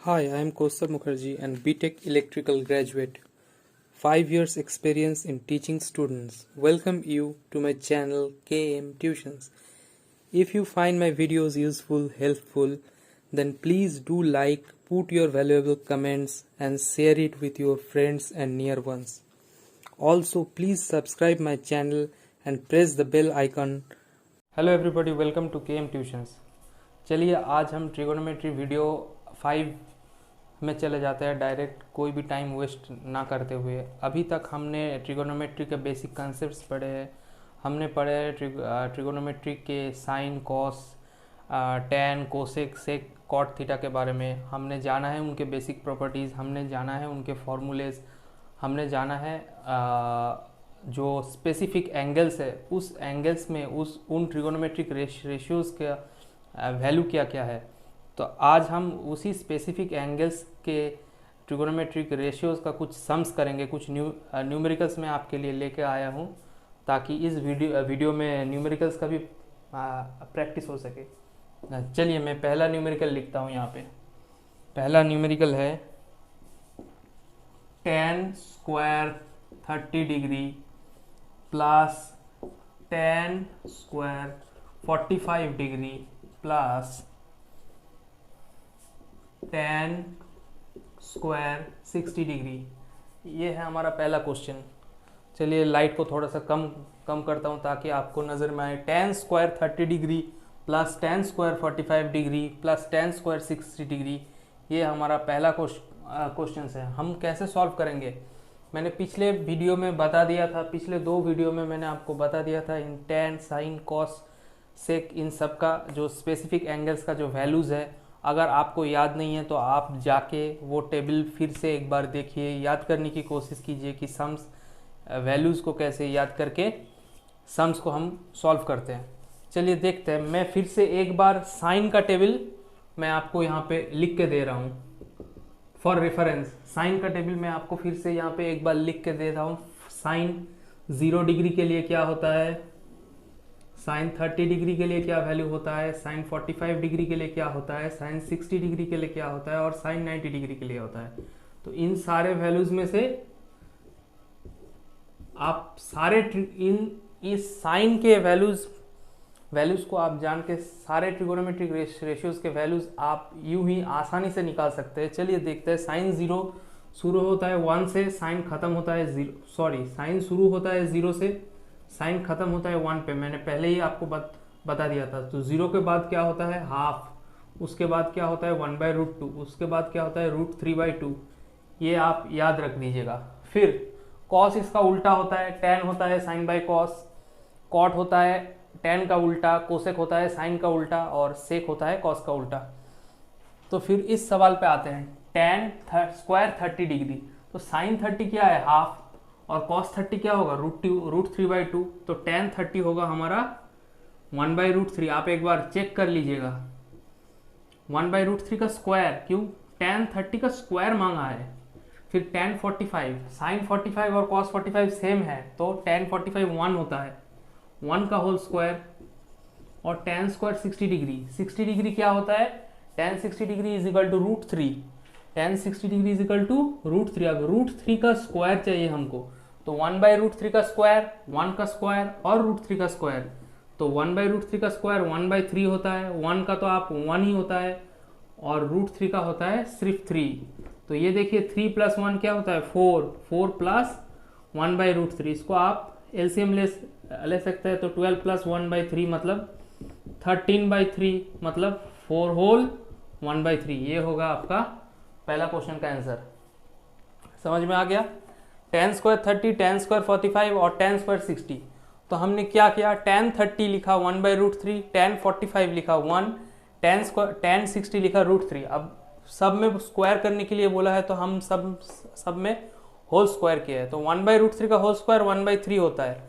Hi, I am Kaustav Mukherjee and BTech Electrical graduate. 5 years experience in teaching students. Welcome you to my channel KM Tuitions. If you find my videos useful, helpful, then please do like, put your valuable comments and share it with your friends and near ones. Also, please subscribe my channel and press the bell icon. Hello everybody, welcome to KM Tuitions. चलिए आज हम trigonometry video 5 में चले जाते हैं direct, कोई भी time waste ना करते हुए। अभी तक हमने ट्रिगोनोमेट्री के बेसिक कॉन्सेप्ट्स पढ़े हैं। हमने पढ़े हैं ट्रिगोनोमेट्री के साइन, कॉस, टैन, कोसेक, सेक, कॉट, थीटा के बारे में। हमने जाना है उनके बेसिक प्रॉपर्टीज़, हमने जाना है उनके फॉर्मूलेज, हमने जाना है जो स्पेसिफिक एंगल्स है उस एंगल्स में उन ट्रिगोनोमेट्रिक रेशियोज़ का वैल्यू क्या क्या है। तो आज हम उसी स्पेसिफिक एंगल्स के ट्रिगोनोमेट्रिक रेशियोज़ का कुछ सम्स करेंगे, कुछ न्यूमेरिकल्स में आपके लिए लेके आया हूँ ताकि इस वीडियो में न्यूमेरिकल्स का भी प्रैक्टिस हो सके। चलिए मैं पहला न्यूमेरिकल लिखता हूँ यहाँ पे। पहला न्यूमेरिकल है tan square 30 degree plus tan square 45 degree plus tan square 60 degree. ये है हमारा पहला क्वेश्चन। चलिए लाइट को थोड़ा सा कम करता हूँ ताकि आपको नज़र में आए। tan square 30 degree plus tan square 45 degree plus tan square 60 degree, ये हमारा पहला क्वेश्चन है। हम कैसे सॉल्व करेंगे, मैंने पिछले वीडियो में बता दिया था, पिछले 2 वीडियो में मैंने आपको बता दिया था इन tan, साइन, कॉस, सेक, इन सब का जो स्पेसिफिक एंगल्स का जो वैल्यूज़ है। अगर आपको याद नहीं है तो आप जाके वो टेबल फिर से एक बार देखिए, याद करने की कोशिश कीजिए कि सम्स वैल्यूज़ को कैसे याद करके सम्स को हम सॉल्व करते हैं। चलिए देखते हैं। मैं फिर से एक बार साइन का टेबल मैं आपको यहाँ पे लिख के दे रहा हूँ फॉर रेफरेंस। साइन का टेबल मैं आपको फिर से यहाँ पे एक बार लिख के दे रहा हूँ। साइन 0 डिग्री के लिए क्या होता है, साइन 30 डिग्री के लिए क्या वैल्यू होता है, साइन 45 डिग्री के लिए क्या होता है, साइन 60 डिग्री के लिए क्या होता है और साइन 90 डिग्री के लिए होता है। तो इन सारे वैल्यूज में से आप सारे इस साइन के वैल्यूज को आप जान के सारे ट्रिगोनोमेट्रिक रेशियोज के वैल्यूज आप यूं ही आसानी से निकाल सकते हैं। चलिए देखते हैं। साइन 0 शुरू होता है 1 से, साइन खत्म होता है साइन शुरू होता है 0 से, साइन खत्म होता है 1 पे। मैंने पहले ही आपको बता दिया था। तो 0 के बाद क्या होता है हाफ, उसके बाद क्या होता है 1/√2, उसके बाद क्या होता है √3/2। ये आप याद रख दीजिएगा। फिर कॉस इसका उल्टा होता है, tan होता है साइन बाई कॉस, कॉट होता है tan का उल्टा, कोसेक होता है साइन का उल्टा और सेक होता है कॉस का उल्टा। तो फिर इस सवाल पे आते हैं। tan स्क्वायर 30 डिग्री, तो साइन 30 क्या है हाफ और cos 30 क्या होगा √3/2। तो tan 30 होगा हमारा 1/√3। आप एक बार चेक कर लीजिएगा 1/√3 का स्क्वायर, क्यों tan 30 का स्क्वायर मांगा है। फिर tan 45, साइन 45 और cos 45 सेम है तो tan 45 1 होता है, 1 का होल स्क्वायर। और tan स्क्वायर 60 डिग्री, 60 डिग्री क्या होता है tan 60 degree is equal to √3, tan 60 degree is equal to √3। अब √3 का स्क्वायर चाहिए हमको, तो 1/√3 का स्क्वायर, 1 का स्क्वायर और √3 का स्क्वायर। तो 1/√3 का स्क्वायर 1/3 होता है, 1 का तो आप 1 ही होता है और √3 का होता है सिर्फ 3। तो ये देखिए 3 + 1 क्या होता है 4, 4 + 1/√3। इसको आप एलसीएम ले सकते हैं। तो 12 + 1/3 मतलब 13/3 मतलब 4 होल 1/3। ये होगा आपका पहला क्वेश्चन का आंसर। समझ में आ गया। tan स्क्वायर 30, tan स्क्वायर 45 और tan स्क्वायर 60। तो हमने क्या किया, tan 30 लिखा 1/√3, tan 45 लिखा 1, tan 60 लिखा √3। अब सब में स्क्वायर करने के लिए बोला है तो हम सब में होल स्क्वायर किया है। तो 1/√3 का होल स्क्वायर 1/3 होता है।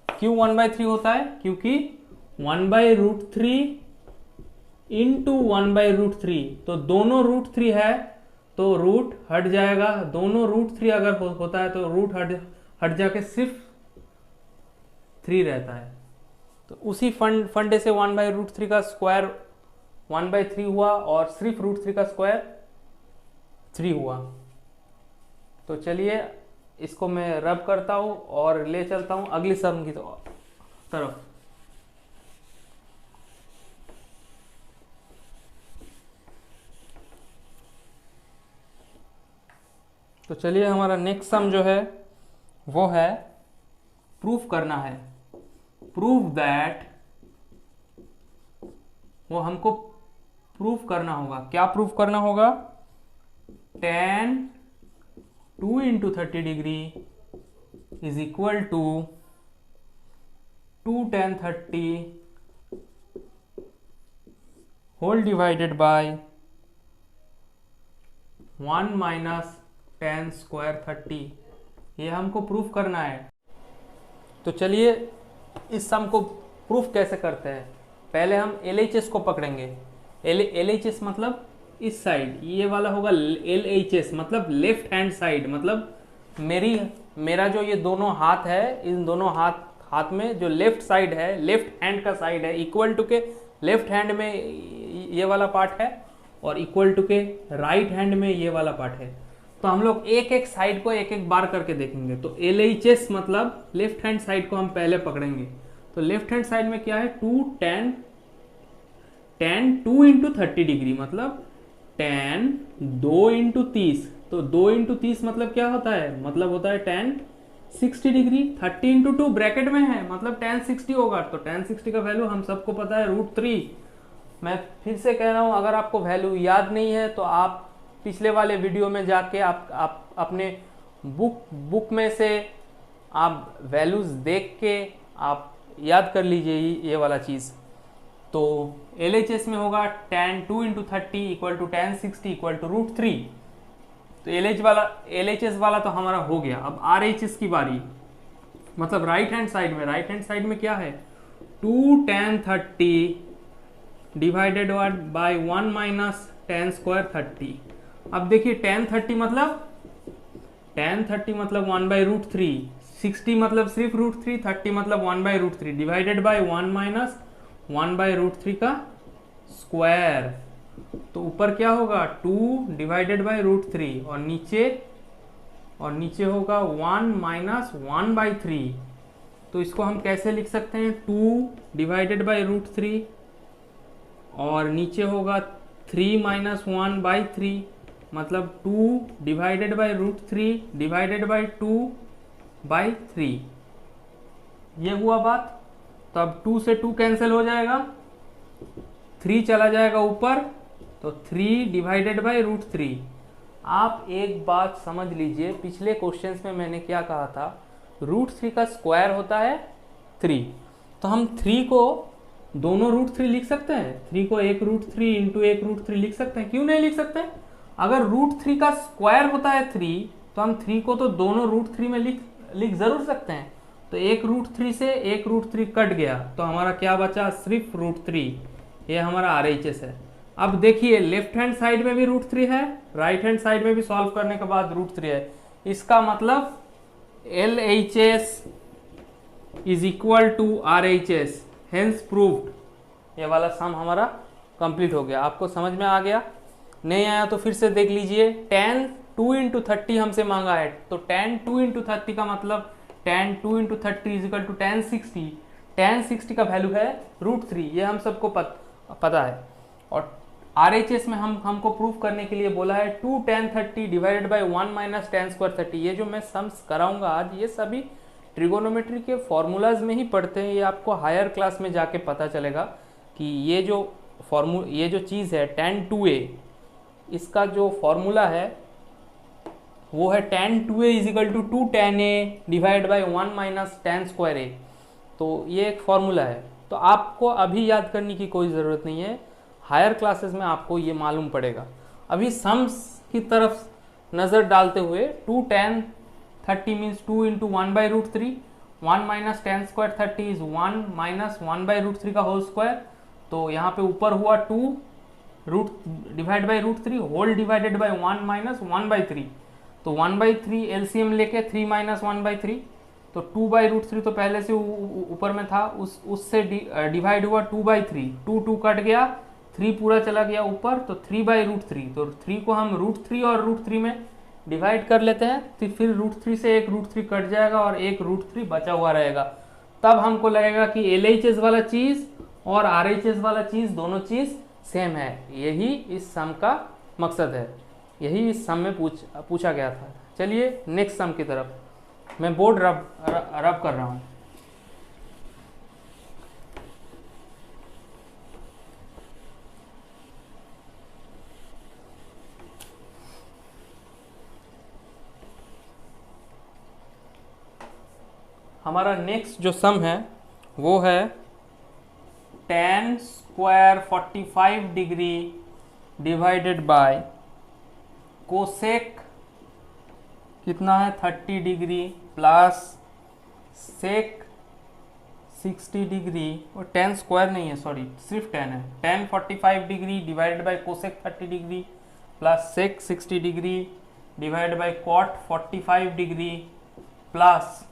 क्यों 1/3 होता है, क्योंकि 1/√3 इंटू 1/√3, तो दोनों √3 है तो रूट हट जाएगा। दोनों √3 अगर होता है तो रूट हट जाके सिर्फ 3 रहता है। तो उसी फंडे से 1/√3 का स्क्वायर 1/3 हुआ और सिर्फ √3 का स्क्वायर 3 हुआ। तो चलिए इसको मैं रब करता हूँ और ले चलता हूँ अगली सम की तरफ। तो चलिए हमारा नेक्स्ट सम जो है वो है प्रूफ करना है। प्रूव दैट, वो हमको प्रूफ करना होगा। क्या प्रूफ करना होगा? tan 2 into 30 degree is equal to 2 tan 30 whole divided by 1 minus tan square 30। ये हमको प्रूफ करना है। तो चलिए इस सम को प्रूफ कैसे करते हैं। पहले हम LHS को पकड़ेंगे। LHS मतलब इस साइड, ये वाला होगा LHS मतलब लेफ्ट हैंड साइड। मतलब मेरा जो ये दोनों हाथ है, इन दोनों हाथ में जो लेफ्ट साइड है, लेफ्ट हैंड का साइड है, इक्वल टू के लेफ्ट हैंड में ये वाला पार्ट है और इक्वल टू के राइट हैंड में ये वाला पार्ट है। तो हम लोग एक एक साइड को एक एक बार करके देखेंगे। तो LHS मतलब लेफ्ट हैंड साइड को हम पहले पकड़ेंगे। तो लेफ्ट हैंड साइड में क्या है? 2 tan 2 इंटू 30 डिग्री मतलब tan 2 इंटू 30। तो 2 इंटू 30 मतलब क्या होता है? मतलब होता है tan 60 डिग्री। 30 इंटू 2 ब्रैकेट में है मतलब tan 60 होगा। तो tan 60 का वैल्यू हम सबको पता है √3। मैं फिर से कह रहा हूं, अगर आपको वैल्यू याद नहीं है तो आप पिछले वाले वीडियो में जाके आप अपने बुक में से आप वैल्यूज देख के आप याद कर लीजिए ये वाला चीज़। तो LHS में होगा tan 2 into 30 equal to tan 60 equal to √3। तो LHS वाला तो हमारा हो गया। अब RHS की बारी, मतलब राइट हैंड साइड में क्या है? 2 tan 30 divided by 1 minus tan square 30। अब देखिए tan 30 मतलब 1 बाई √3, 60 मतलब सिर्फ √3, 30 मतलब 1 by √3 divided by 1 minus 1 by √3 का स्क्वायर। तो ऊपर क्या होगा? 2 डिवाइडेड बाय √3 और नीचे होगा 1 माइनस 1 बाई 3। तो इसको हम कैसे लिख सकते हैं? 2 डिवाइडेड बाय √3 और नीचे होगा 3 माइनस 1 बाई 3 मतलब 2 divided by √3 divided by 2 by 3। ये हुआ बात। तो अब 2 से 2 कैंसिल हो जाएगा, 3 चला जाएगा ऊपर, तो 3 डिवाइडेड बाय √3। आप एक बात समझ लीजिए, पिछले क्वेश्चंस में मैंने क्या कहा था? √3 का स्क्वायर होता है 3। तो हम 3 को दोनों √3 लिख सकते हैं। 3 को एक √3 इंटू एक √3 लिख सकते हैं। क्यों नहीं लिख सकते? अगर √3 का स्क्वायर होता है 3 तो हम 3 को तो दोनों √3 में लिख जरूर सकते हैं। तो एक √3 से एक √3 कट गया तो हमारा क्या बचा? सिर्फ √3। ये हमारा RHS है। अब देखिए लेफ्ट हैंड साइड में भी √3 है, राइट हैंड साइड में भी सॉल्व करने के बाद √3 है। इसका मतलब LHS is equal to RHS, hence proved. ये वाला सम हमारा कंप्लीट हो गया। आपको समझ में आ गया? नहीं आया तो फिर से देख लीजिए। tan 2 इंटू 30 हमसे मांगा है। तो tan 2 इंटू 30 का मतलब tan 2 into 30 is equal to tan 60। tan 60 का वैल्यू है √3, ये हम सबको पता है। और RHS में हमको प्रूफ करने के लिए बोला है 2 tan 30 divided by 1 minus tan square 30। ये जो मैं सम्स कराऊंगा आज, ये सभी ट्रिगोनोमेट्री के फॉर्मूलाज में ही पढ़ते हैं। ये आपको हायर क्लास में जाके पता चलेगा कि ये जो चीज़ है tan 2a, इसका जो फॉर्मूला है वो है tan 2a is equal to 2 tan a divide by 1 minus tan square a। तो ये एक फॉर्मूला है। तो आपको अभी याद करने की कोई ज़रूरत नहीं है, हायर क्लासेस में आपको ये मालूम पड़ेगा। अभी सम्स की तरफ नज़र डालते हुए 2 tan 30 means 2 into 1 by √3, 1 minus tan square 30 is 1 minus 1 by √3 का होल स्क्वायर। तो यहाँ पे ऊपर हुआ 2 divide by √3 whole divided by 1 minus 1 by 3। तो 1 बाई 3 एलसीएम लेके 3 माइनस 1 बाई 3, तो 2 बाई √3 तो पहले से ऊपर में था, उससे डिवाइड हुआ 2 बाई 3, 2 2 कट गया, 3 पूरा चला गया ऊपर, तो 3/√3, तो 3 को हम √3 और √3 में डिवाइड कर लेते हैं, तो फिर √3 से एक √3 कट जाएगा और एक √3 बचा हुआ रहेगा। तब हमको लगेगा कि LHS वाला चीज़ और RHS वाला चीज़ दोनों चीज़ सेम है। यही इस सम का मकसद है, यही इस सम में पूछा गया था। चलिए नेक्स्ट सम की तरफ, मैं बोर्ड रब कर रहा हूँ। हमारा नेक्स्ट जो सम है वो है tan square 45 degree divided by cosec कितना है 30 डिग्री प्लस सेक 60 डिग्री, और tan स्क्वायर नहीं है, सॉरी सिर्फ tan है। tan 45 degree divided by cosec 30 degree plus sec 60 degree divided by cot 45 degree plus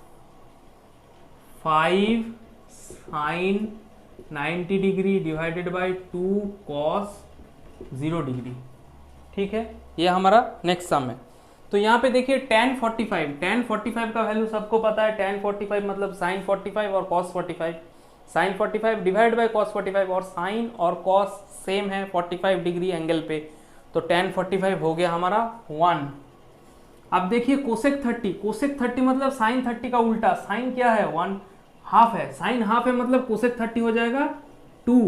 5 sine 90 degree divided by 2 cos 0 degree. ठीक है, ये हमारा नेक्स्ट सम है। तो यहाँ पे देखिए tan 45 का वैल्यू सबको पता है। tan 45 मतलब sin 45 और cos 45, sin 45 divide by cos 45, और sin और cos सेम है 45 डिग्री एंगल पे, तो tan 45 हो गया हमारा 1। अब देखिए कोसेक 30 मतलब sin 30 का उल्टा, sin क्या है 1 हाफ है, sin हाफ है मतलब कोसेक 30 हो जाएगा 2।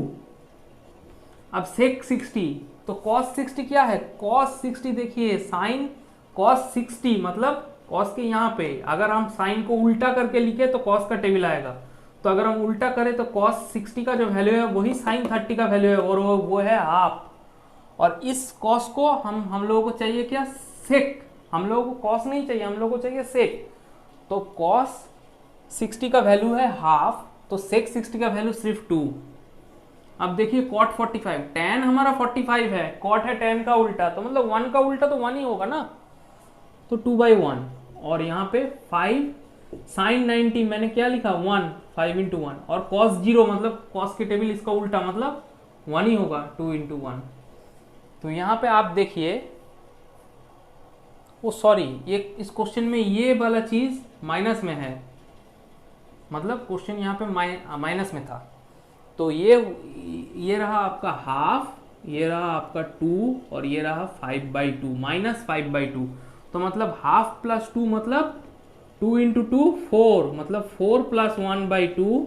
अब sec 60, तो cos 60 क्या है, cos 60 देखिए sin cos 60 मतलब cos के यहाँ पे अगर हम sin को उल्टा करके लिखे तो cos का टेबल आएगा, तो अगर हम उल्टा करें तो cos 60 का जो वैल्यू है वही sin 30 का वैल्यू है, और वो है हाफ। और इस cos को हम लोगों को चाहिए क्या, sec, हम लोगों को cos नहीं चाहिए, हम लोगों को चाहिए sec। तो cos 60 का वैल्यू है हाफ, तो sec 60 का वैल्यू सिर्फ 2। अब देखिए cot 45, tan हमारा 45 है, cot है tan का उल्टा, तो मतलब 1 का उल्टा तो 1 ही होगा ना, तो 2/1। और यहाँ पे 5 sin 90 मैंने क्या लिखा 1, 5 × 1, और cos 0 मतलब cos के टेबल इसका उल्टा मतलब 1 ही होगा, 2 × 1। तो यहाँ पे आप देखिए, वो सॉरी ये इस क्वेश्चन में ये वाला चीज माइनस में है, मतलब क्वेश्चन यहाँ पे माइनस में था। तो ये रहा आपका हाफ, ये रहा आपका 2, और ये रहा 5/2 माइनस 5/2। तो मतलब हाफ प्लस 2 मतलब 2 × 2 4, मतलब 4 + 1/2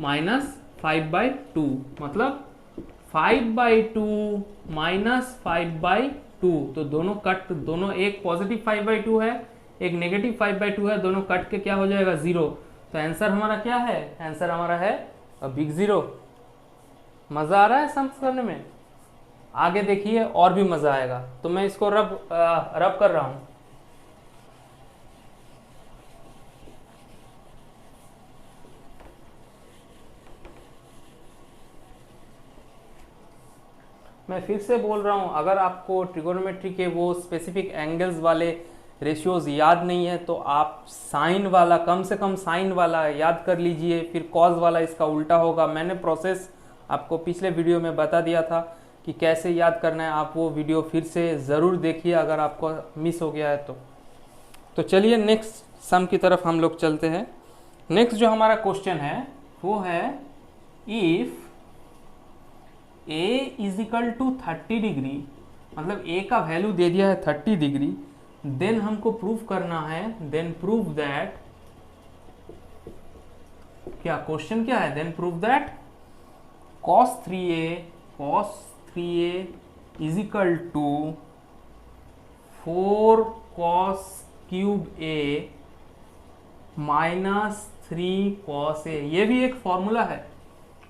माइनस 5/2, मतलब 5/2 माइनस 5/2। तो दोनों कट, दोनों एक पॉजिटिव 5/2 है, एक नेगेटिव 5/2 है, दोनों कट के क्या हो जाएगा 0। तो आंसर हमारा क्या है, आंसर हमारा है बिग 0। मजा आ रहा है सम करने में, आगे देखिए और भी मजा आएगा। तो मैं इसको रब कर रहा हूं। मैं फिर से बोल रहा हूं, अगर आपको ट्रिगोनोमेट्री के वो स्पेसिफिक एंगल्स वाले रेशियोज याद नहीं है तो आप साइन वाला, कम से कम साइन वाला याद कर लीजिए, फिर कॉस वाला इसका उल्टा होगा। मैंने प्रोसेस आपको पिछले वीडियो में बता दिया था कि कैसे याद करना है, आप वो वीडियो फिर से ज़रूर देखिए अगर आपको मिस हो गया है तो चलिए नेक्स्ट सम की तरफ हम लोग चलते हैं। नेक्स्ट जो हमारा क्वेश्चन है वो है, इफ़ a = 30 डिग्री, मतलब a का वैल्यू दे दिया है 30 डिग्री, देन हमको प्रूव करना है, देन प्रूव दैट, क्या क्वेश्चन क्या है, then prove that cos 3a = 4 cos³ a minus 3 cos a। ये भी एक फॉर्मूला है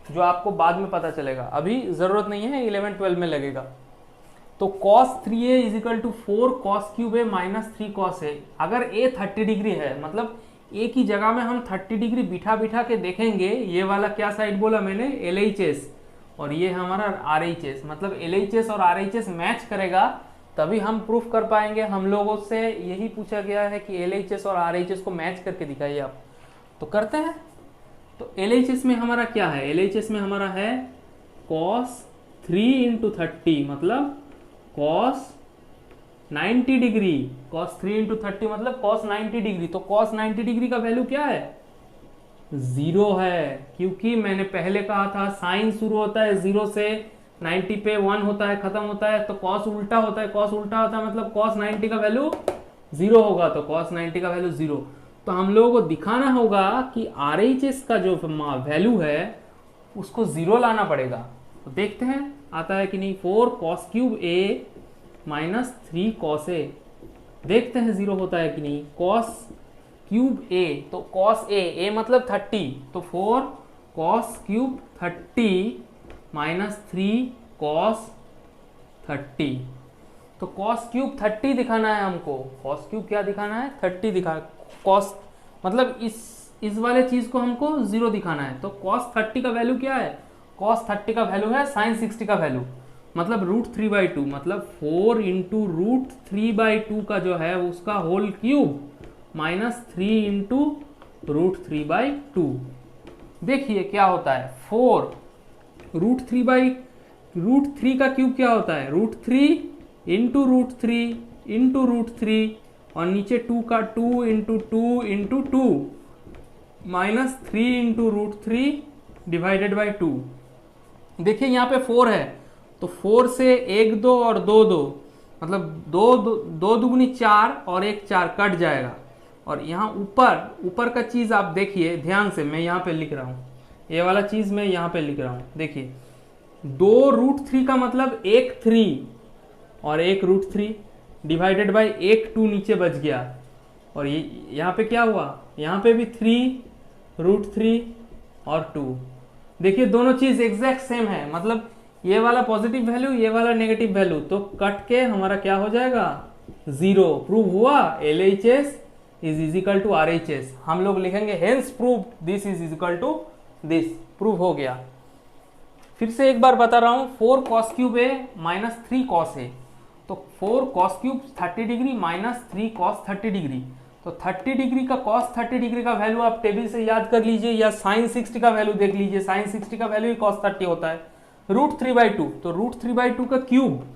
जो आपको बाद में पता चलेगा, अभी जरूरत नहीं है, 11-12 में लगेगा। तो cos 3a = 4 cos³ a minus 3 cos a। अगर a 30 डिग्री है, मतलब a की जगह में हम 30 डिग्री बिठा के देखेंगे, ये वाला क्या साइड बोला मैंने, LHS, और ये हमारा RHS, मतलब LHS और RHS मैच करेगा तभी हम प्रूफ कर पाएंगे। हम लोगों से यही पूछा गया है कि LHS और RHS को मैच करके दिखाइए आप, तो करते हैं। तो LHS में हमारा क्या है, LHS में हमारा है cos 3 इंटू 30 मतलब कॉस 90 डिग्री, कॉस 3 इंटू 30 मतलब कॉस 90 डिग्री। तो कॉस 90 डिग्री का वैल्यू क्या है? 0 है, क्योंकि मैंने पहले कहा था साइन शुरू होता है 0 से, 90 पे 1 होता है, खत्म होता है, तो कॉस उल्टा होता है, कॉस उल्टा होता है मतलब कॉस 90 का वैल्यू 0 होगा, तो कॉस 90 का वैल्यू 0। तो हम लोगों को दिखाना होगा कि RHS का जो वैल्यू है उसको 0 लाना पड़ेगा। तो देखते हैं आता है कि नहीं। 4 cos cube A minus 3 cos A, देखते हैं 0 होता है कि नहीं। कॉस क्यूब ए, तो कॉस ए मतलब 30, तो 4 कॉस क्यूब 30 माइनस 3 कॉस 30। तो कॉस क्यूब 30 दिखाना है हमको। कॉस क्यूब क्या दिखाना है? 30 दिखा। कॉस मतलब इस वाले चीज को हमको 0 दिखाना है। तो कॉस 30 का वैल्यू क्या है? कॉस 30 का वैल्यू है साइन 60 का वैल्यू, मतलब √3/2, मतलब 4 इंटू √3/2 का जो है उसका होल क्यूब माइनस 3 इंटू √3/2। देखिए क्या होता है। 4 √3 का क्यूब क्या होता है? √3 इंटू √3 इंटू √3 और नीचे 2 का 2 into 2 into 2 minus 3 into √3 divided by 2। देखिए यहाँ पे 4 है, तो 4 से 1 2 और 2 2 मतलब 2 दुगुनी 4 और 1 4 कट जाएगा। और यहाँ ऊपर का चीज आप देखिए ध्यान से, मैं यहाँ पे लिख रहा हूँ, ये वाला चीज मैं यहाँ पे लिख रहा हूँ। देखिए 2 √3 का मतलब 1 3 और 1 √3 डिवाइडेड बाई 1 2 नीचे बच गया। और ये यहाँ पे क्या हुआ? यहाँ पे भी 3 √3 और 2। देखिए दोनों चीज एग्जैक्ट सेम है, मतलब ये वाला पॉजिटिव वैल्यू, ये वाला नेगेटिव वैल्यू, तो कट के हमारा क्या हो जाएगा? 0। प्रूव हुआ LHS is equal to RHS। हम लोग लिखेंगे hence prove this is equal to this. Prove हो गया। फिर से एक बार बता रहा हूं, 4 cos cube A minus 3 cos A, तो 4 cos cube 30 degree minus 3 cos 30 degree. तो 30 डिग्री का कॉस 30 डिग्री का वैल्यू आप टेबल से याद कर लीजिए, या साइन 60 का वैल्यू देख लीजिए। साइन 60 का वैल्यू ही कॉस 30 होता है। √3/2, तो √3/2 का क्यूब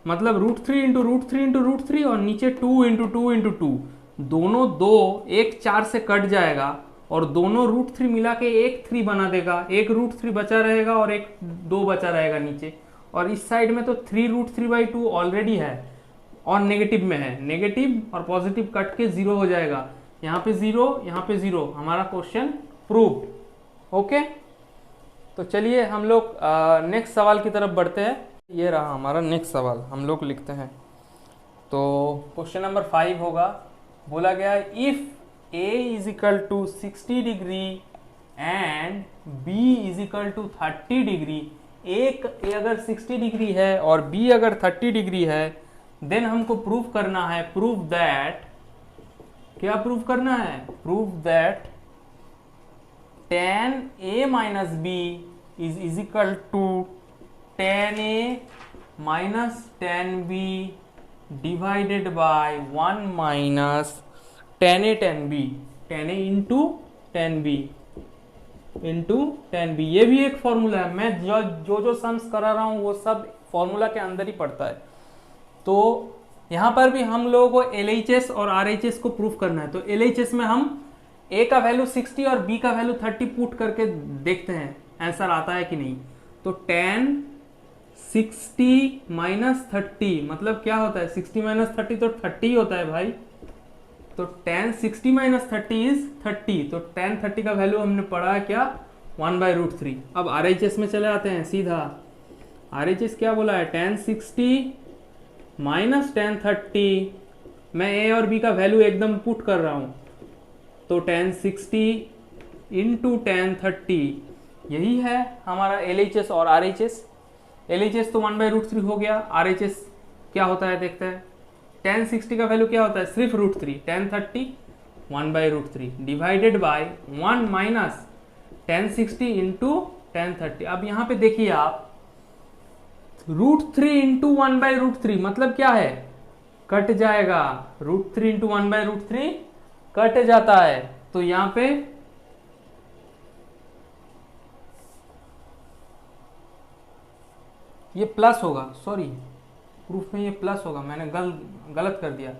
मतलब √3 इंटू √3 इंटू √3 और नीचे 2 इंटू 2 इंटू 2, दोनों 2 1 4 से कट जाएगा और दोनों √3 मिला के 1 3 बना देगा। एक √3 बचा रहेगा और एक 2 बचा रहेगा नीचे। और इस साइड में तो 3 √3/2 ऑलरेडी है और नेगेटिव में है, नेगेटिव और पॉजिटिव कट के 0 हो जाएगा। यहाँ पे 0, यहाँ पे 0, हमारा क्वेश्चन प्रूव। ओके, तो चलिए हम लोग नेक्स्ट सवाल की तरफ बढ़ते हैं। ये रहा हमारा नेक्स्ट सवाल, हम लोग लिखते हैं। तो क्वेश्चन नंबर 5 होगा। बोला गया if A is equal to 60 degree and B is equal to 30 degree, A अगर 60 डिग्री है और B अगर 30 डिग्री है, देन हमको प्रूव करना है, प्रूव दैट, क्या प्रूव करना है? Prove that tan A minus B is equal to tan A minus tan B divided by 1 minus tan A tan B, tan A into tan B into tan B। ये भी एक formula है, मैं जो sums करा रहा हूं वो सब फॉर्मूला के अंदर ही पड़ता है। तो यहां पर भी हम लोगों को LHS और RHS को प्रूफ करना है। तो LHS में हम A का वैल्यू 60 और B का वैल्यू 30 पुट करके देखते हैं आंसर आता है कि नहीं। तो tan 60 माइनस 30 मतलब क्या होता है? 60 माइनस 30 तो 30 ही होता है भाई। तो tan 60 माइनस 30 इज 30। तो tan 30 का वैल्यू हमने पढ़ा है क्या? 1/√3। अब RHS में चले आते हैं सीधा। RHS क्या बोला है? tan 60 माइनस tan 30, मैं A और B का वैल्यू एकदम पुट कर रहा हूं। तो tan 60 इंटू tan 30, यही है हमारा LHS और RHS। LHS तो 1/√3 हो गया, RHS क्या होता है देखते हैं। tan 60 का वैल्यू क्या होता है? सिर्फ √3, tan 30 1/√3 divided by 1 minus tan 60 into tan 30। अब यहाँ पे देखिए आप, √3 इंटू 1/√3 मतलब क्या है? कट जाएगा। √3 इंटू 1/√3 कट जाता है। तो यहां पे ये प्लस होगा, सॉरी प्रूफ में ये प्लस होगा, मैंने गलत कर दिया,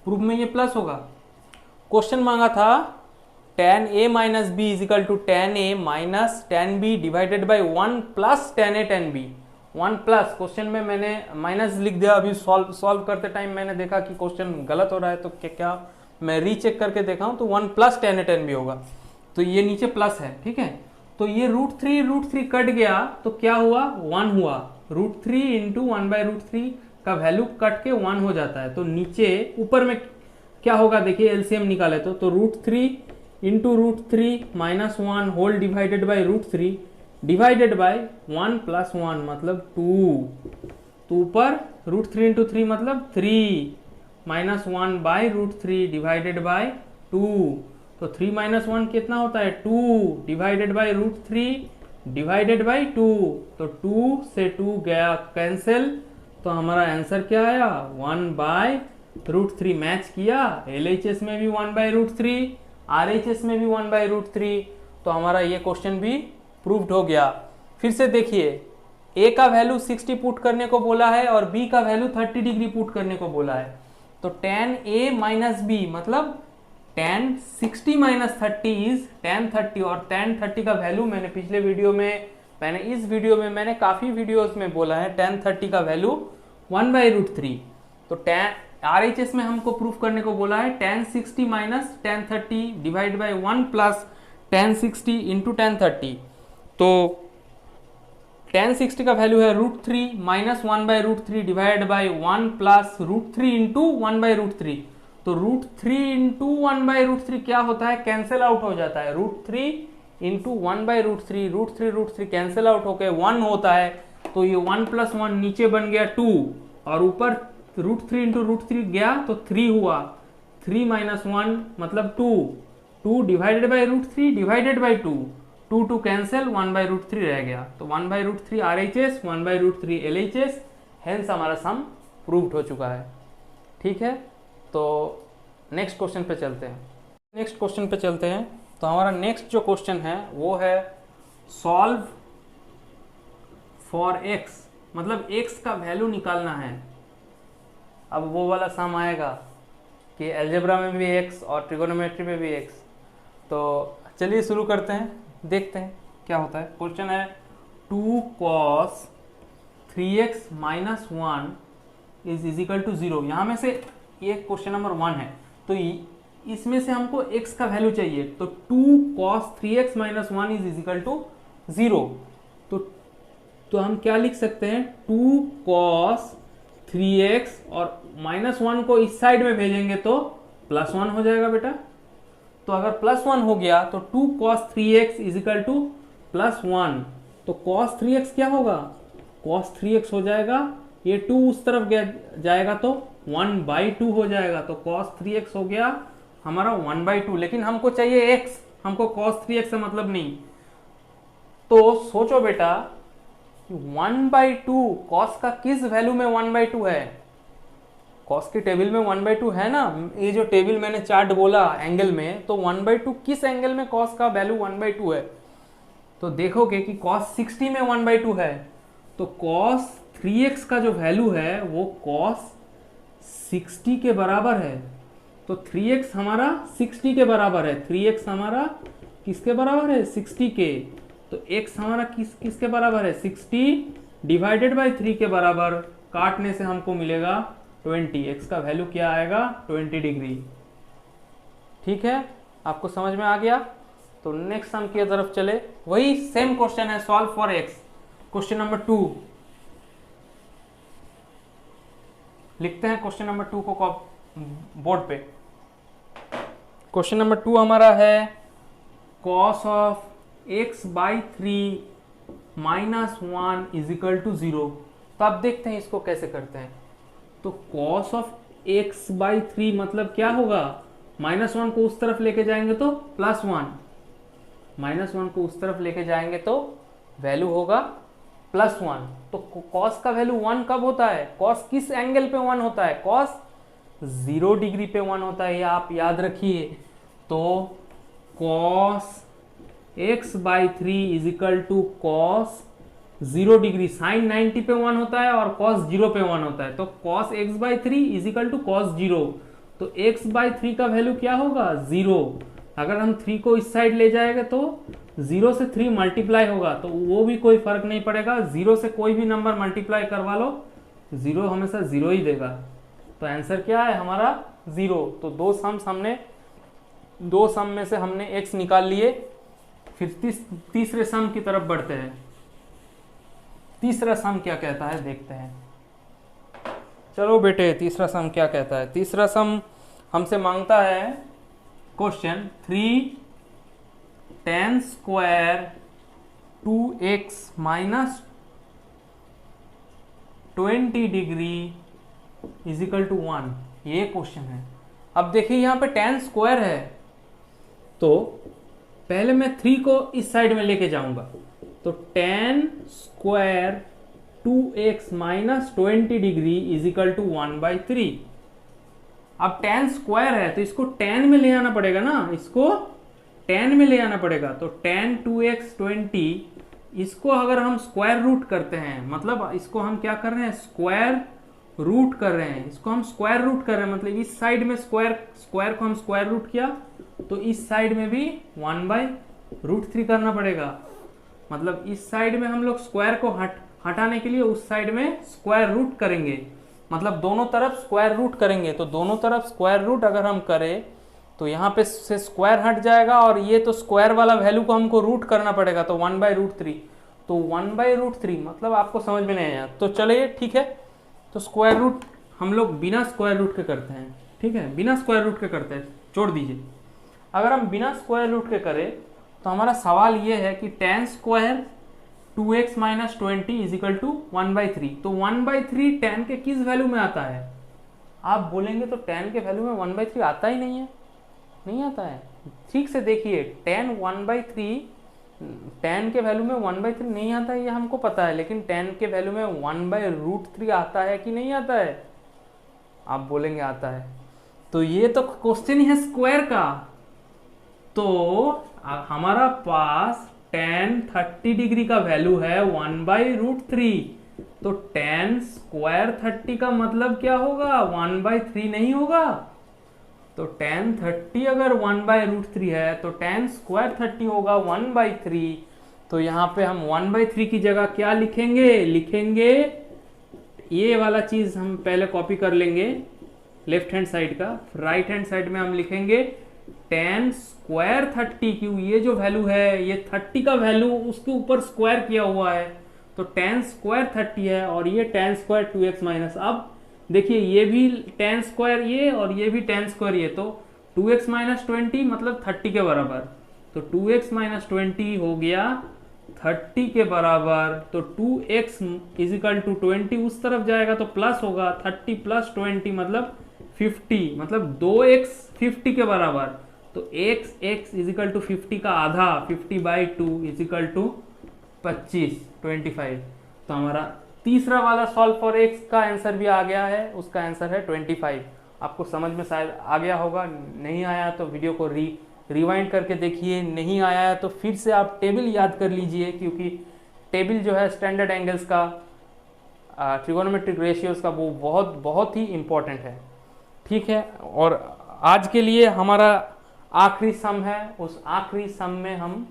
प्रूफ में ये प्लस होगा। क्वेश्चन मांगा था tan a minus B is equal to tan a minus tan b divided by 1 plus tan a tan b। 1 plus, question में मैंने माइनस लिख दिया, अभी सॉल्व करते टाइम मैंने देखा कि क्वेश्चन गलत हो रहा है, तो क्या मैं रीचेक करके देखा हूं, तो 1 plus tan a tan b होगा, तो ये नीचे प्लस है, ठीक है। तो ये √3 कट गया तो क्या हुआ, 1 हुआ, √3 इंटू 1/√3 का वैल्यू कट के 1 हो जाता है। तो नीचे ऊपर में क्या होगा देखिए, एलसीएम निकाले तो √3 into √3 minus 1 whole divided by √3 divided by 1 plus 1 मतलब 2। तो ऊपर √3 इंटू 3 मतलब 3 माइनस 1 बाई √3 डिवाइडेड बाई 2। तो 3 माइनस 1 कितना होता है, 2 डिवाइडेड बाई √3 डिवाइडेड बाई 2। तो 2 से 2 गया कैंसिल, तो हमारा आंसर क्या आया, 1/√3। मैच किया, LHS में भी 1/√3, RHS में भी 1/√3, तो हमारा ये क्वेश्चन भी प्रूव्ड हो गया। फिर से देखिए, A का वैल्यू 60 पुट करने को बोला है और B का वैल्यू 30 डिग्री पुट करने को बोला है। तो tan A माइनस B मतलब tan 60 माइनस 30 इज tan 30, और tan 30 का वैल्यू मैंने पिछले वीडियो में, इस वीडियो में मैंने काफी वीडियोस में बोला है, tan 30 का वैल्यू 1/√3। तो tan RHS में हमको प्रूफ करने को बोला है tan 60 minus tan 30 divide by 1 plus tan 60 into tan 30। तो tan 60 का वैल्यू है √3 minus 1/√3 divide by 1 plus √3 into 1/√3। तो √3 इंटू 1/√3 क्या होता है, कैंसिल आउट हो जाता है, √3 इंटू 1/√3, √3 कैंसिल आउट होकर 1 होता है। तो ये 1 प्लस 1 नीचे बन गया 2, और ऊपर √3 इंटू √3 गया तो 3 हुआ, 3 माइनस 1 मतलब 2 divided by √3 divided by 2 cancel, 1/√3 रह गया। तो 1/√3 RHS, 1/√3 LHS, हेंस हमारा सम प्रूव्ड हो चुका है। ठीक है, तो नेक्स्ट क्वेश्चन पे चलते हैं। तो हमारा नेक्स्ट जो क्वेश्चन है वो है सॉल्व फॉर x, मतलब x का वैल्यू निकालना है। अब वो वाला सम आएगा कि एल्जेब्रा में भी x और ट्रिगोनोमेट्री में भी x। तो चलिए शुरू करते हैं, देखते हैं क्या होता है। क्वेश्चन है 2 cos 3x minus 1 is equal to 0। यहाँ में से ये क्वेश्चन नंबर 1 है, तो इसमें से हमको x का वैल्यू चाहिए। तो 2 cos 3x minus 1 is equal to 0। तो हम क्या लिख सकते हैं, 2 cos 3x और माइनस 1 को इस साइड में भेजेंगे तो प्लस 1 हो जाएगा बेटा। तो अगर प्लस 1 हो गया तो 2 cos 3x is equal two plus 1। तो cos 3x क्या होगा, cos 3x हो जाएगा, ये 2 उस तरफ जाएगा तो 1/2 हो जाएगा। तो cos 3x हो गया हमारा 1/2, लेकिन हमको चाहिए x, हमको cos 3x से मतलब नहीं। तो सोचो बेटा 1/2 cos का किस वैल्यू में 1/2 है, cos की टेबल में 1/2 है ना, ये जो टेबल मैंने चार्ट बोला एंगल में, तो 1/2 किस एंगल में cos का वैल्यू 1/2 है। तो देखोगे कि cos 60 में 1/2 है, तो cos 3x का जो वैल्यू है वो cos 60 के बराबर है। तो 3x हमारा 60 के बराबर है, 3x हमारा किसके बराबर है, 60 के। तो x हमारा किसके बराबर है, 60 डिवाइडेड बाई 3 के बराबर, काटने से हमको मिलेगा 20। x का वैल्यू क्या आएगा, 20 डिग्री। ठीक है, आपको समझ में आ गया। तो नेक्स्ट सम की तरफ चले, वही सेम क्वेश्चन है, solve for x। Question number 2 लिखते हैं, क्वेश्चन नंबर 2 को बोर्ड पे। क्वेश्चन नंबर 2 हमारा है cos of x/3 minus 1 is equal to 0। तो अब देखते हैं इसको कैसे करते हैं। तो cos ऑफ x/3 मतलब क्या होगा, -1 को उस तरफ लेके जाएंगे तो +1, -1 को उस तरफ लेके जाएंगे तो वैल्यू होगा +1। तो cos का वैल्यू 1 कब होता है, cos किस एंगल पे 1 होता है, cos 0 डिग्री पे 1 होता है, ये आप याद रखिए। तो cos x/3 is equal to cos 0 degree, sine 90 पे 1 होता है और कॉस 0 पे 1 होता है, तो cos x by 3 equal to cos 0, तो x बाई 3 का वैल्यू क्या होगा 0। अगर हम 3 को इस साइड ले जाएंगे तो 0 से 3 मल्टीप्लाई होगा, तो वो भी कोई फर्क नहीं पड़ेगा, 0 से कोई भी नंबर मल्टीप्लाई करवा लो 0 हमेशा 0 ही देगा। तो आंसर क्या है हमारा 0। तो दो सम में से हमने x निकाल लिए। फिर तीसरे सम की तरफ बढ़ते हैं। तीसरा सम क्या कहता है देखते हैं। चलो बेटे, तीसरा सम क्या कहता है। तीसरा सम हमसे मांगता है question 3 tan square 2x minus 20 degree equal to 1, ये क्वेश्चन है। अब देखिए यहाँ पे tan स्क्वायर है, तो पहले मैं 3 को इस साइड में लेके जाऊंगा, तो tan square 2x minus 20 degree equal to 1/3। अब tan स्क्वायर है तो इसको tan में ले आना पड़ेगा ना, इसको tan में ले आना पड़ेगा। तो tan 2x 20, इसको अगर हम स्क्वायर रूट करते हैं, मतलब इसको हम क्या कर रहे हैं स्क्वायर रूट कर रहे हैं, इसको हम स्क्वायर रूट कर रहे हैं, मतलब इस साइड में स्क्वायर को हम स्क्वायर रूट किया, तो इस साइड में भी 1/√3 करना पड़ेगा। मतलब इस साइड में हम लोग स्क्वायर को हटाने के लिए उस साइड में स्क्वायर रूट करेंगे, मतलब दोनों तरफ स्क्वायर रूट करेंगे। तो दोनों तरफ स्क्वायर रूट अगर हम करें तो यहाँ पे से स्क्वायर हट जाएगा, और ये तो स्क्वायर वाला वैल्यू को हमको रूट करना पड़ेगा, तो 1/√3। तो 1/√3 मतलब आपको समझ में नहीं आया, तो चलिए ठीक है, तो स्क्वायर रूट हम लोग बिना स्क्वायर रूट के करते हैं, ठीक है, बिना स्क्वायर रूट के करते हैं, छोड़ दीजिए। अगर हम बिना स्क्वायर रूट के करें तो हमारा सवाल ये है कि tan square 2x minus 20 equal to 1/3। तो 1/3 tan के किस वैल्यू में आता है? आप बोलेंगे तो tan के वैल्यू में 1/3 आता ही नहीं है, नहीं आता है। ठीक से देखिए, tan 1/3 tan के वैल्यू में 1/3 नहीं आता है, ये हमको पता है, लेकिन tan के वैल्यू में 1/√3 आता है कि नहीं आता है? आप बोलेंगे आता है। तो ये तो क्वेश्चन ही है स्क्वायर का, तो हमारा पास tan 30 डिग्री का वैल्यू है 1/√3। तो tan स्क्वायर 30 का मतलब क्या होगा 1/3 नहीं होगा। तो tan 30 अगर 1/√3 है तो tan स्क्वायर 30 होगा 1/3। तो यहाँ पे हम 1/3 की जगह क्या लिखेंगे ये वाला चीज हम पहले कॉपी कर लेंगे लेफ्ट हैंड साइड का। राइट हैंड साइड में हम लिखेंगे tan स्क्वायर 30, क्यों ये जो वैल्यू है ये 30 का वैल्यू उसके ऊपर स्क्वायर किया हुआ है, तो tan स्क्वायर 30 है, और ये tan स्क्वायर 2x माइनस। अब देखिए ये भी tan स्क्वायर ये, और ये भी tan स्क्वायर ये, तो 2x माइनस 20 मतलब 30 के बराबर। तो 2x माइनस 20 हो गया 30 के बराबर। तो 2x इजिकल टू 20 उस तरफ जाएगा तो प्लस होगा, 30 प्लस 20 मतलब 50, मतलब 2x 50 के बराबर। तो x इजिकल टू 50 का आधा, 50/2 इजिकल टू 25। तो हमारा तीसरा वाला सॉल्व फॉर x का आंसर भी आ गया है, उसका आंसर है 25। आपको समझ में शायद आ गया होगा, नहीं आया तो वीडियो को रिवाइंड करके देखिए, नहीं आया है तो फिर से आप टेबल याद कर लीजिए, क्योंकि टेबल जो है स्टैंडर्ड एंगल्स का, ट्रिगोनोमेट्रिक रेशियोज का, वो बहुत बहुत ही इम्पोर्टेंट है, ठीक है। और आज के लिए हमारा आखिरी सम है, उस आखिरी सम में हम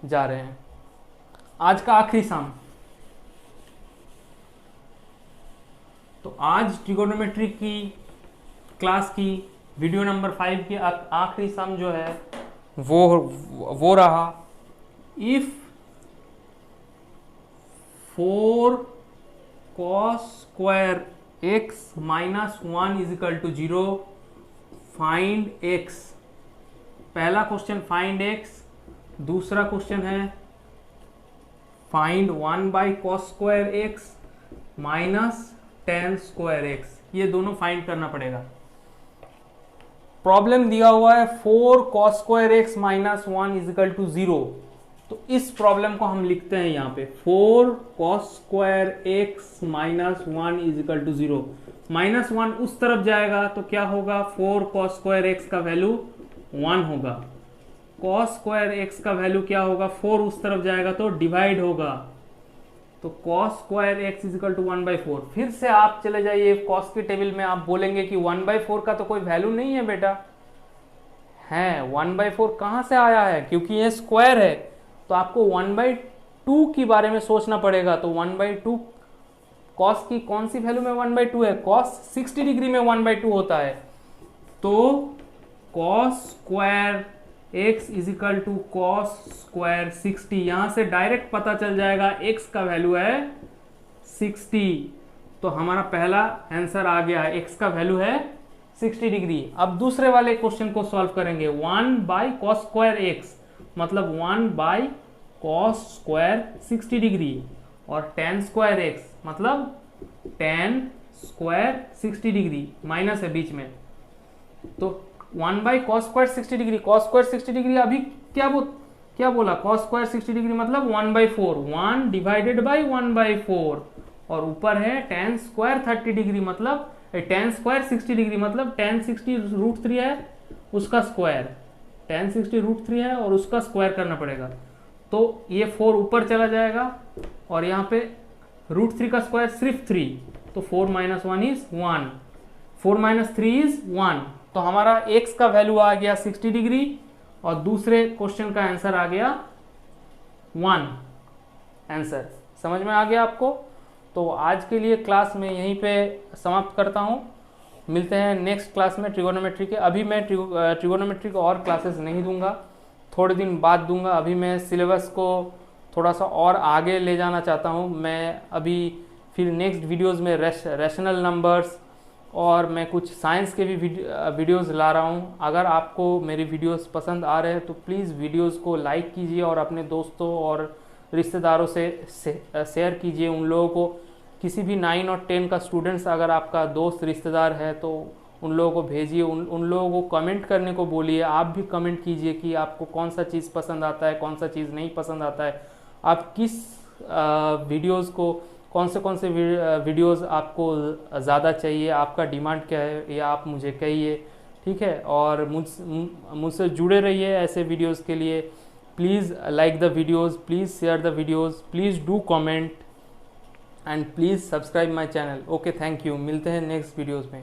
जा रहे हैं। आज का आखिरी सम, तो आज ट्रिगोनोमेट्री की क्लास की वीडियो नंबर 5 की आखिरी सम जो है वो रहा, if 4 cos square x minus 1 equal to 0 find x। पहला क्वेश्चन फाइंड x, दूसरा क्वेश्चन है find 1/cos square x minus tan square x। ये दोनों फाइंड करना पड़ेगा। प्रॉब्लम दिया हुआ है 4 cos square x minus 1 equal to 0। तो इस प्रॉब्लम को हम लिखते हैं यहाँ पे 4 cos square x minus 1 equal to 0। -1 उस तरफ जाएगा तो क्या होगा, 4 cos स्क्वायर x का वैल्यू 1 होगा। cos स्क्वायर x का वैल्यू क्या होगा, 4 उस तरफ जाएगा तो डिवाइड होगा, तो cos square x equal to 1/4। फिर से आप चले जाइए कॉस के टेबल में, आप बोलेंगे कि 1/4 का तो कोई वैल्यू नहीं है बेटा। है 1/4 कहाँ से आया है, क्योंकि ये स्क्वायर है, तो आपको 1/2 के बारे में सोचना पड़ेगा। तो 1/2 कॉस की कौन सी वैल्यू में 1/2 है, कॉस 60 डिग्री में 1/2 होता है। तो cos square x equal to cos square 60, यहां से डायरेक्ट पता चल जाएगा एक्स का वैल्यू है 60। तो हमारा पहला आंसर आ गया, एक्स का वैल्यू है 60 डिग्री। अब दूसरे वाले क्वेश्चन को सॉल्व करेंगे। 1/cos स्क्वायर एक्स मतलब 1/cos स्क्वायर 60 डिग्री, और tan स्क्वायर एक्स मतलब tan स्क्वायर 60 डिग्री, माइनस है बीच में। तो 1/cos square 60 degree, cos square 60 degree अभी क्या बोला, cos स्क्वायर 60 डिग्री मतलब 1/4, 1 डिवाइडेड बाई 1/4, और ऊपर है tan स्क्वायर 30 डिग्री मतलब tan स्क्वायर 60 डिग्री मतलब tan 60 √3 है उसका स्क्वायर, tan 60 √3 है और उसका स्क्वायर करना पड़ेगा। तो ये 4 ऊपर चला जाएगा, और यहाँ पे √3 का स्क्वायर सिर्फ 3, तो 4 - 1 इज 1, 4 - 3 इज 1। तो हमारा x का वैल्यू आ गया 60 डिग्री, और दूसरे क्वेश्चन का आंसर आ गया 1। आंसर समझ में आ गया आपको। तो आज के लिए क्लास में यहीं पे समाप्त करता हूँ। मिलते हैं नेक्स्ट क्लास में ट्रिगोनोमेट्री के। अभी मैं ट्रिगोनोमेट्री को और क्लासेस नहीं दूंगा, थोड़े दिन बाद दूंगा। अभी मैं सिलेबस को थोड़ा सा और आगे ले जाना चाहता हूँ। मैं अभी फिर नेक्स्ट वीडियोज़ में रैशनल नंबर्स और मैं कुछ साइंस के भी वीडियोज़ ला रहा हूँ। अगर आपको मेरी वीडियोज़ पसंद आ रहे हैं तो प्लीज़ वीडियोज़ को लाइक कीजिए और अपने दोस्तों और रिश्तेदारों से शेयर कीजिए। उन लोगों को, किसी भी 9 और 10 का स्टूडेंट्स अगर आपका दोस्त रिश्तेदार है तो उन लोगों को भेजिए, उन लोगों को कमेंट करने को बोलिए। आप भी कमेंट कीजिए कि आपको कौन सा चीज़ पसंद आता है, कौन सा चीज़ नहीं पसंद आता है, आप किस वीडियोज़ को, कौन से वीडियोज़ आपको ज़्यादा चाहिए, आपका डिमांड क्या है, या आप मुझे कहिए, ठीक है। और मुझसे जुड़े रहिए ऐसे वीडियोज़ के लिए। Please like the videos, please share the videos, please do comment and please subscribe my channel. Okay, thank you. मिलते हैं नेक्स्ट वीडियोज़ में।